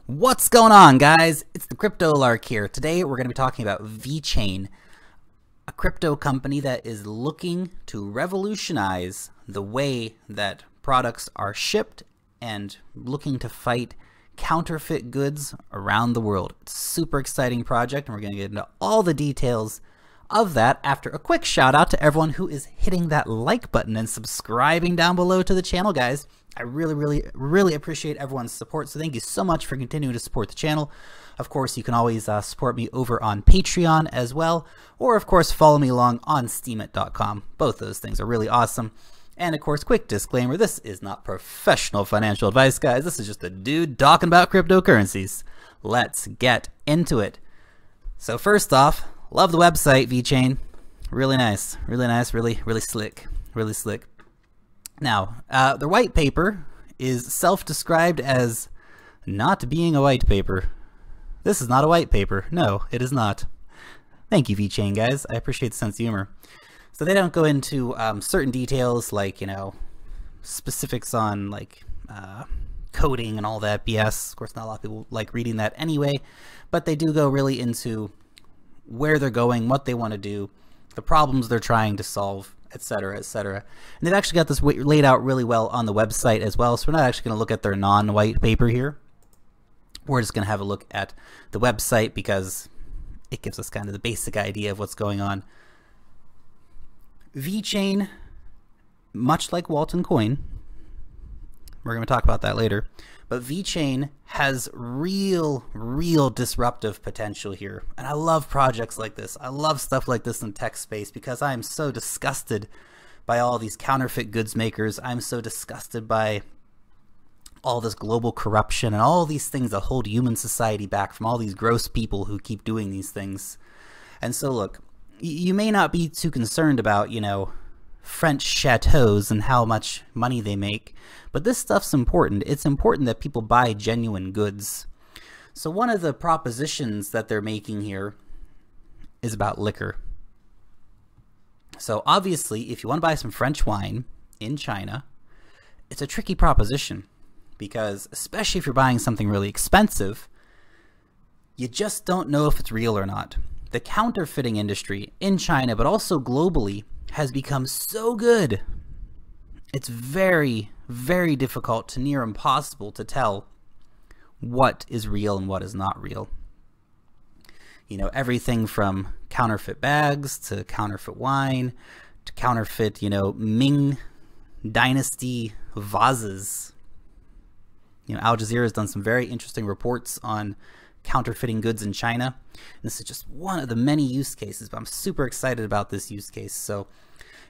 What's going on, guys? It's the Crypto Lark here. Today we're going to be talking about Vechain, a crypto company that is looking to revolutionize the way that products are shipped and looking to fight counterfeit goods around the world. It's a super exciting project, and we're going to get into all the details of that after a quick shout out to everyone who is hitting that like button and subscribing down below to the channel, guys. I really appreciate everyone's support, so thank you so much for continuing to support the channel. Of course, you can always support me over on Patreon as well, or of course follow me along on steemit.com. Both those things are really awesome. And of course, quick disclaimer, this is not professional financial advice, guys. This is just a dude talking about cryptocurrencies. Let's get into it. So first off, love the website, Vechain. Really nice, really slick. Now, the white paper is self-described as not being a white paper. This is not a white paper. No, it is not. Thank you, Vechain, guys. I appreciate the sense of humor. So they don't go into certain details like, you know, specifics on like coding and all that BS. Of course, not a lot of people like reading that anyway, but they do go really into where they're going, what they want to do, the problems they're trying to solve, etc., etc. And they've actually got this laid out really well on the website as well, so we're not actually going to look at their non-white paper here. We're just going to have a look at the website because it gives us kind of the basic idea of what's going on. Vechain, much like Walton Coin, we're going to talk about that later, but Vechain has real disruptive potential here. And I love projects like this. I love stuff like this in tech space because I am so disgusted by all these counterfeit goods makers. I'm so disgusted by all this global corruption and all these things that hold human society back from all these gross people who keep doing these things. And so look, you may not be too concerned about, you know, French chateaus and how much money they make, but this stuff's important. It's important that people buy genuine goods. So one of the propositions that they're making here is about liquor. So obviously, if you want to buy some French wine in China, it's a tricky proposition because especially if you're buying something really expensive, you just don't know if it's real or not. The counterfeiting industry in China, but also globally, has become so good. It's very difficult to near impossible to tell what is real and what is not real. You know, everything from counterfeit bags to counterfeit wine to counterfeit, you know, Ming Dynasty vases. You know, Al Jazeera has done some very interesting reports on counterfeiting goods in China. And this is just one of the many use cases, but I'm super excited about this use case. So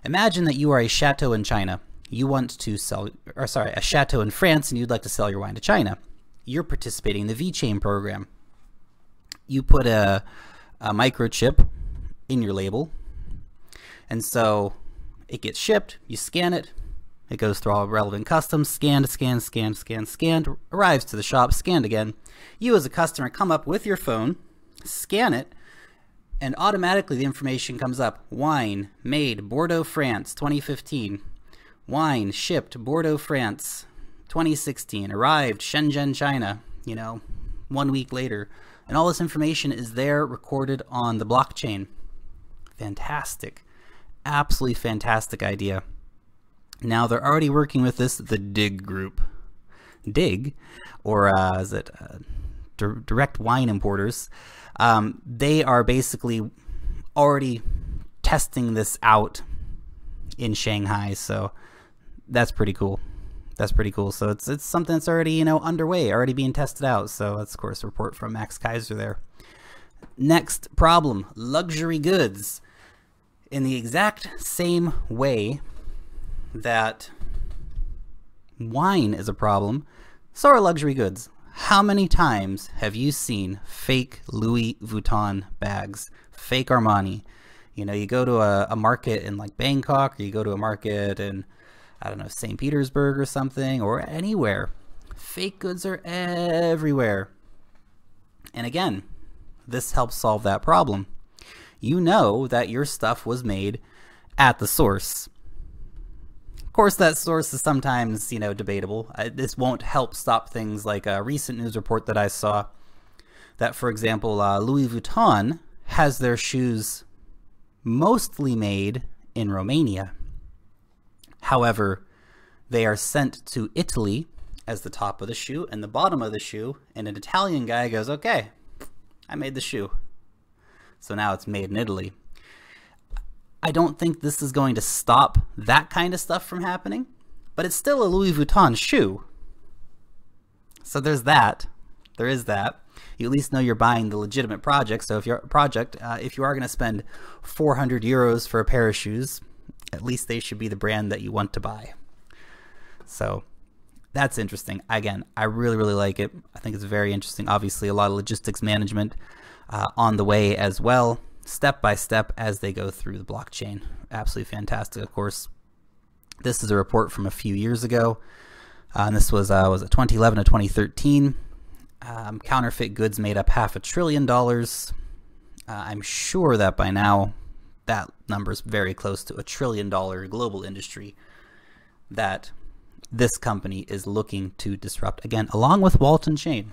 imagine that you are a chateau in China. You want to sell, or sorry, a chateau in France, and you'd like to sell your wine to China. You're participating in the Vechain program. You put a microchip in your label, and so it gets shipped, you scan it, it goes through all relevant customs, scanned, arrives to the shop, scanned again. You as a customer come up with your phone, scan it, and automatically the information comes up. Wine made Bordeaux, France, 2015. Wine shipped Bordeaux, France, 2016. Arrived Shenzhen, China, you know, 1 week later. And all this information is there recorded on the blockchain. Fantastic. Absolutely fantastic idea. Now they're already working with this, the DIG group. DIG, or is it direct wine importers? They are basically already testing this out in Shanghai, so that's pretty cool. That's pretty cool. So it's something that's already, you know, underway, already being tested out. So that's of course a report from Max Kaiser there. Next problem, luxury goods. In the exact same way that wine is a problem, so are luxury goods. How many times have you seen fake Louis Vuitton bags, fake Armani? You know, you go to a market in like Bangkok, or you go to a market in, I don't know, St. Petersburg or something, or anywhere. Fake goods are everywhere. And again, this helps solve that problem. You know that your stuff was made at the source. course, that source is sometimes, you know, debatable. This won't help stop things like a recent news report that I saw that, for example, Louis Vuitton has their shoes mostly made in Romania. However, they are sent to Italy as the top of the shoe and the bottom of the shoe, and an Italian guy goes, okay, I made the shoe. So now it's made in Italy. I don't think this is going to stop that kind of stuff from happening, but it's still a Louis Vuitton shoe. So there's that. There is that. You at least know you're buying the legitimate project. So if you're if you are going to spend 400 euros for a pair of shoes, at least they should be the brand that you want to buy. So that's interesting. Again, I really, really like it. I think it's very interesting. Obviously, a lot of logistics management on the way as well, step by step as they go through the blockchain. Absolutely fantastic. Of course, this is a report from a few years ago. And this was it 2011 to 2013. Counterfeit goods made up $500 billion. I'm sure that by now that number is very close to $1 trillion global industry that this company is looking to disrupt. Again, along with WaltonChain.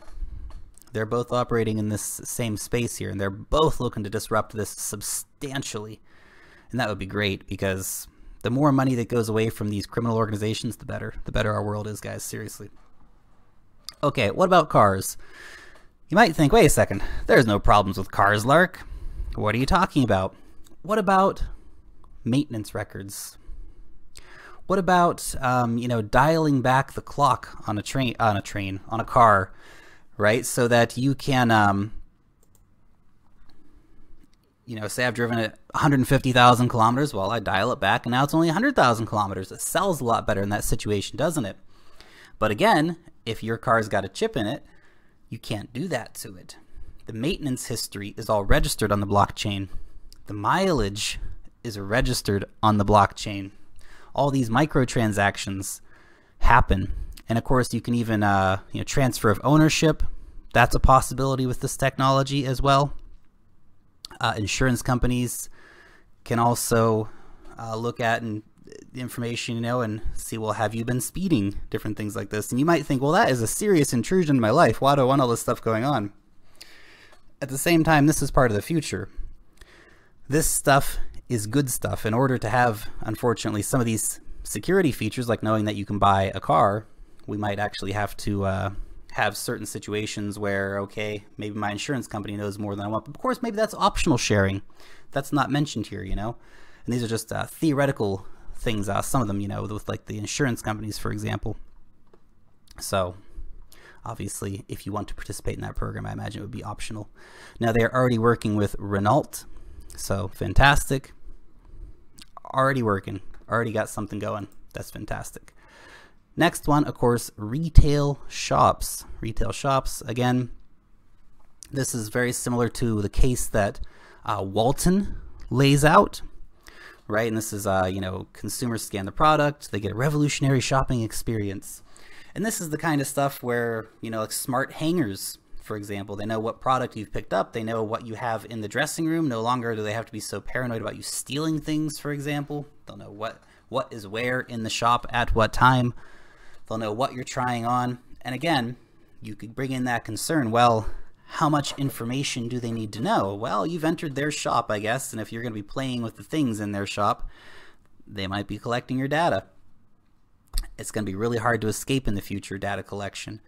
They're both operating in this same space here, and they're both looking to disrupt this substantially. And that would be great, because the more money that goes away from these criminal organizations, the better. The better our world is, guys, seriously. Okay, what about cars? You might think, wait a second, there's no problems with cars, Lark. What are you talking about? What about maintenance records? What about, you know, dialing back the clock on a car, right? So that you can, you know, say I've driven it 150,000 kilometers. Well, I dial it back, and now it's only 100,000 kilometers. It sells a lot better in that situation, doesn't it? But again, if your car's got a chip in it, you can't do that to it. The maintenance history is all registered on the blockchain. The mileage is registered on the blockchain. All these microtransactions happen. And of course, you can even you know, transfer of ownership. That's a possibility with this technology as well. Insurance companies can also look at the information, you know, and see, well, have you been speeding? Different things like this. And you might think, well, that is a serious intrusion in my life. Why do I want all this stuff going on? At the same time, this is part of the future. This stuff is good stuff. In order to have, unfortunately, some of these security features, like knowing that you can buy a car, we might actually have to have certain situations where, okay, maybe my insurance company knows more than I want. But of course, maybe that's optional sharing. That's not mentioned here, you know. And these are just theoretical things, some of them, you know, with like the insurance companies, for example. So obviously, if you want to participate in that program, I imagine it would be optional. Now, they're already working with Renault. So fantastic. Already working. Already got something going. That's fantastic. Next one, of course, retail shops. Retail shops, again, this is very similar to the case that Walton lays out, right? And this is, you know, consumers scan the product, they get a revolutionary shopping experience. And this is the kind of stuff where, you know, like smart hangers, for example, they know what product you've picked up, they know what you have in the dressing room. No longer do they have to be so paranoid about you stealing things, for example. They'll know what is where in the shop at what time. They'll know what you're trying on. And again, you could bring in that concern. Well, how much information do they need to know? Well, you've entered their shop, I guess, and if you're going to be playing with the things in their shop, they might be collecting your data. It's going to be really hard to escape in the future, data collection.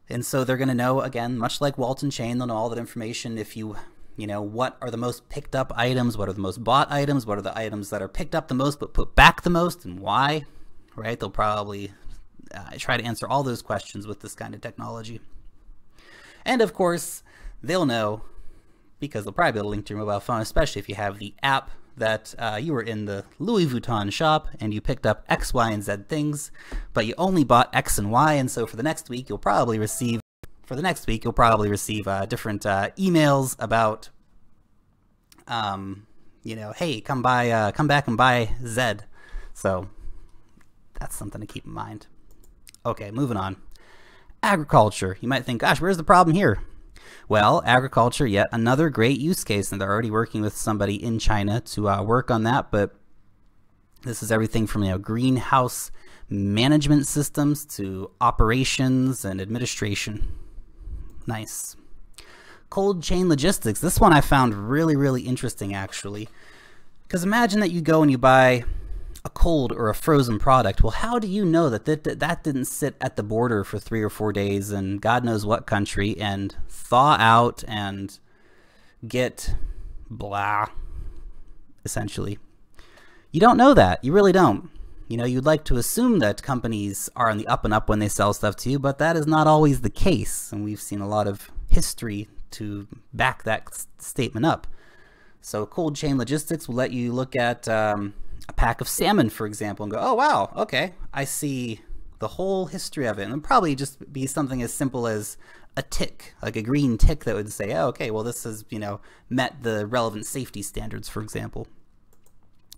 And so they're going to know, again, much like WaltonChain, they'll know all that information. If you know, what are the most picked up items, what are the most bought items, what are the items that are picked up the most but put back the most, and why, right? They'll probably try to answer all those questions with this kind of technology. And of course, they'll know, because they'll probably be able to link to your mobile phone, especially if you have the app, that you were in the Louis Vuitton shop and you picked up X, Y, and Z things, but you only bought X and Y, and so for the next week, you'll probably receive different emails about, you know, hey, come back and buy Z. So that's something to keep in mind. Okay, moving on. Agriculture. You might think, gosh, where's the problem here? Well, agriculture, yet another great use case, and they're already working with somebody in China to work on that. But This is everything from, greenhouse management systems to operations and administration. Nice. Cold chain logistics. This one I found really, really interesting, actually. Because imagine that you go and you buy a cold or a frozen product. Well, how do you know that that didn't sit at the border for 3 or 4 days in God knows what country and thaw out and get blah, essentially? You don't know that. You really don't. You'd like to assume that companies are on the up and up when they sell stuff to you, but that is not always the case. And we've seen a lot of history to back that statement up. So cold chain logistics will let you look at a pack of salmon, for example, and go, oh, wow, okay, I see the whole history of it. And it'll probably just be something as simple as a tick, like a green tick that would say, oh, okay, well, this has, met the relevant safety standards, for example.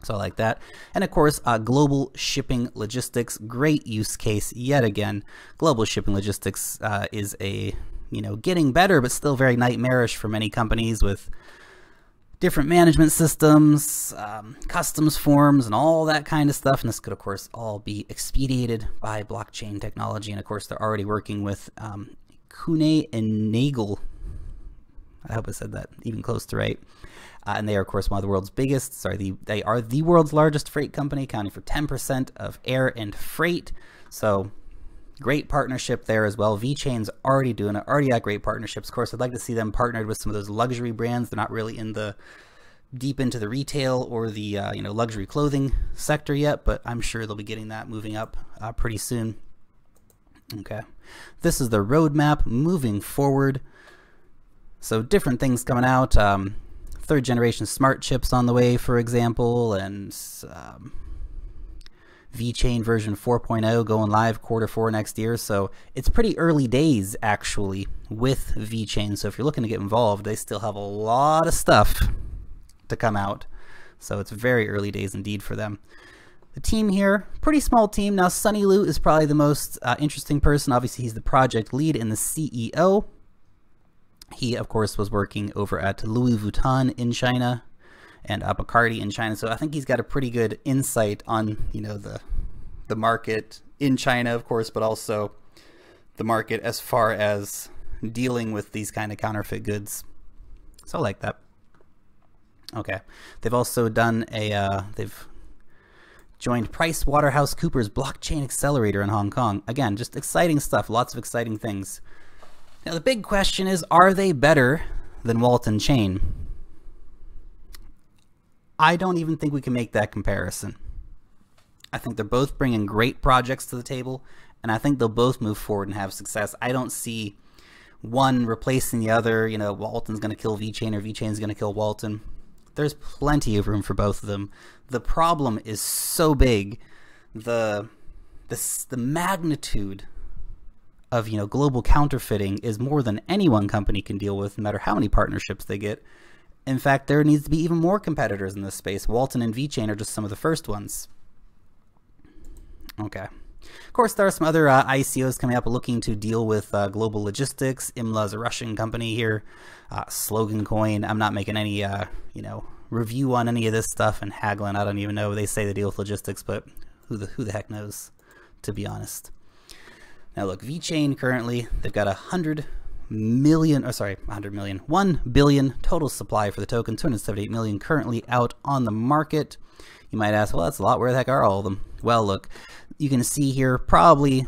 So I like that. And of course, global shipping logistics, great use case yet again. Global shipping logistics is a, getting better, but still very nightmarish for many companies with different management systems, customs forms, and all that kind of stuff. And this could, of course, all be expedited by blockchain technology. And of course, they're already working with Kuehne and Nagel. I hope I said that even close to right. And they are, of course, one of the world's biggest. They are the world's largest freight company, accounting for 10% of air and freight. So great partnership there as well. VeChain's already doing it, already got great partnerships. Of course, I'd like to see them partnered with some of those luxury brands. They're not really in the deep into the retail or the luxury clothing sector yet, but I'm sure they'll be getting that moving up pretty soon. Okay, this is the roadmap moving forward. So different things coming out. Third generation smart chips on the way, for example, and VeChain version 4.0 going live Q4 next year. So it's pretty early days actually with VeChain. So if you're looking to get involved, they still have a lot of stuff to come out. So it's very early days indeed for them. The team here, pretty small team. Now Sunny Lu is probably the most interesting person. Obviously he's the project lead and the CEO. He of course was working over at Louis Vuitton in China and Bacardi in China. So I think he's got a pretty good insight on, the market in China, of course, but also the market as far as dealing with these kind of counterfeit goods. So I like that. Okay. They've also done they've joined PricewaterhouseCoopers Blockchain Accelerator in Hong Kong. Again, just exciting stuff, lots of exciting things. Now the big question is, are they better than WaltonChain? I don't even think we can make that comparison. I think they're both bringing great projects to the table, and I think they'll both move forward and have success. I don't see one replacing the other. Walton's going to kill VeChain or VeChain's going to kill Walton. There's plenty of room for both of them. The problem is so big. The magnitude of global counterfeiting is more than any one company can deal with, no matter how many partnerships they get. In fact, there needs to be even more competitors in this space. Walton and VeChain are just some of the first ones. Okay. Of course, there are some other ICOs coming up looking to deal with global logistics. Imla is a Russian company here. Slogan Coin. I'm not making any, review on any of this stuff. And Haglin, I don't even know. They say they deal with logistics, but who the heck knows, to be honest. Now look, VeChain currently, they've got 1 billion total supply for the token, 278 million currently out on the market. You might ask, well, that's a lot. Where the heck are all of them? Well, look, you can see here probably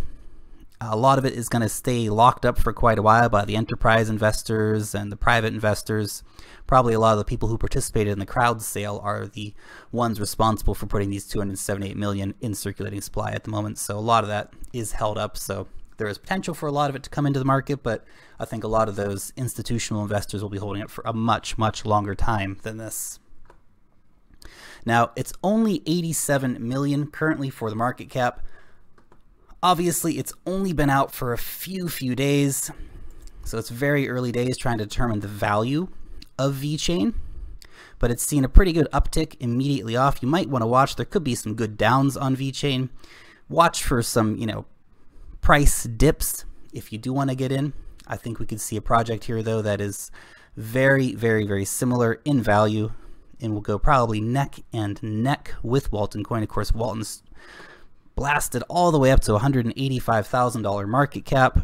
a lot of it is going to stay locked up for quite a while by the enterprise investors and the private investors. Probably a lot of the people who participated in the crowd sale are the ones responsible for putting these 278 million in circulating supply at the moment. So a lot of that is held up. So there is potential for a lot of it to come into the market, but I think a lot of those institutional investors will be holding it for a much, much longer time than this. Now, it's only 87 million currently for the market cap. Obviously, it's only been out for a few days, so it's very early days trying to determine the value of VeChain, but it's seen a pretty good uptick immediately off. You might want to watch. There could be some good downs on VeChain. Watch for some, price dips if you do want to get in. I think we could see a project here, though, that is very, very, very similar in value and will go probably neck and neck with Walton Coin. Of course, Walton's blasted all the way up to $185,000 market cap.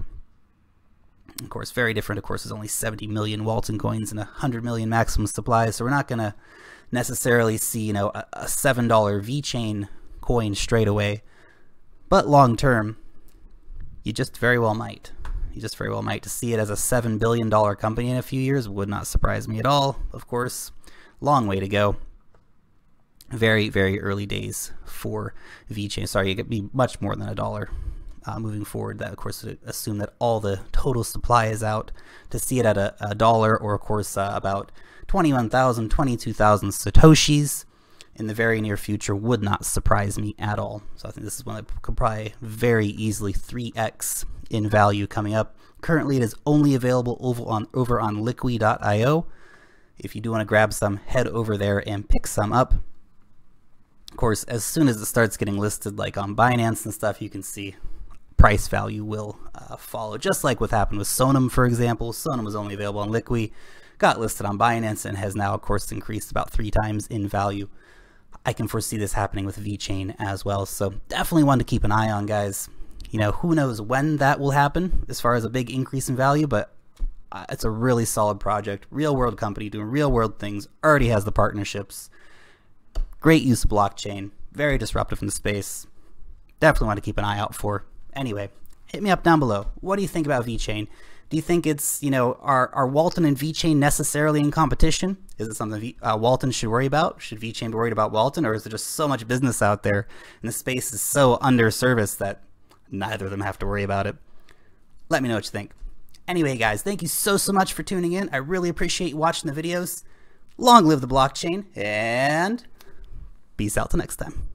Of course, very different. Of course, there's only 70 million Walton coins and 100 million maximum supply, so we're not going to necessarily see, you know, a $7 VeChain coin straight away. But long term, you just very well might. You just very well might. To see it as a $7 billion company in a few years would not surprise me at all. Of course, long way to go. Very, very early days for VeChain. Sorry, it could be much more than $1 moving forward. That, of course, would assume that all the total supply is out. To see it at $1, or of course about 21,000, 22,000 Satoshis in the very near future would not surprise me at all. So I think this is one that could probably very easily 3x in value coming up. Currently, it is only available over on liqui.io. If you do want to grab some, head over there and pick some up. Of course, as soon as it starts getting listed, like on Binance and stuff, you can see price value will follow. Just like what happened with Sonum, for example. Sonum was only available on Liqui, got listed on Binance, and has now, of course, increased about 3 times in value. I can foresee this happening with VeChain as well. So definitely one to keep an eye on, guys. You know, who knows when that will happen as far as a big increase in value, but it's a really solid project. Real world company doing real world things, already has the partnerships. Great use of blockchain, very disruptive in the space. Definitely want to keep an eye out for. Anyway, hit me up down below. What do you think about VeChain? Do you think it's, you know, are Walton and VeChain necessarily in competition? Is it something Walton should worry about? Should VeChain be worried about Walton? Or is there just so much business out there and the space is so under-serviced that neither of them have to worry about it? Let me know what you think. Anyway, guys, thank you so much for tuning in. I really appreciate you watching the videos. Long live the blockchain, and peace out till next time.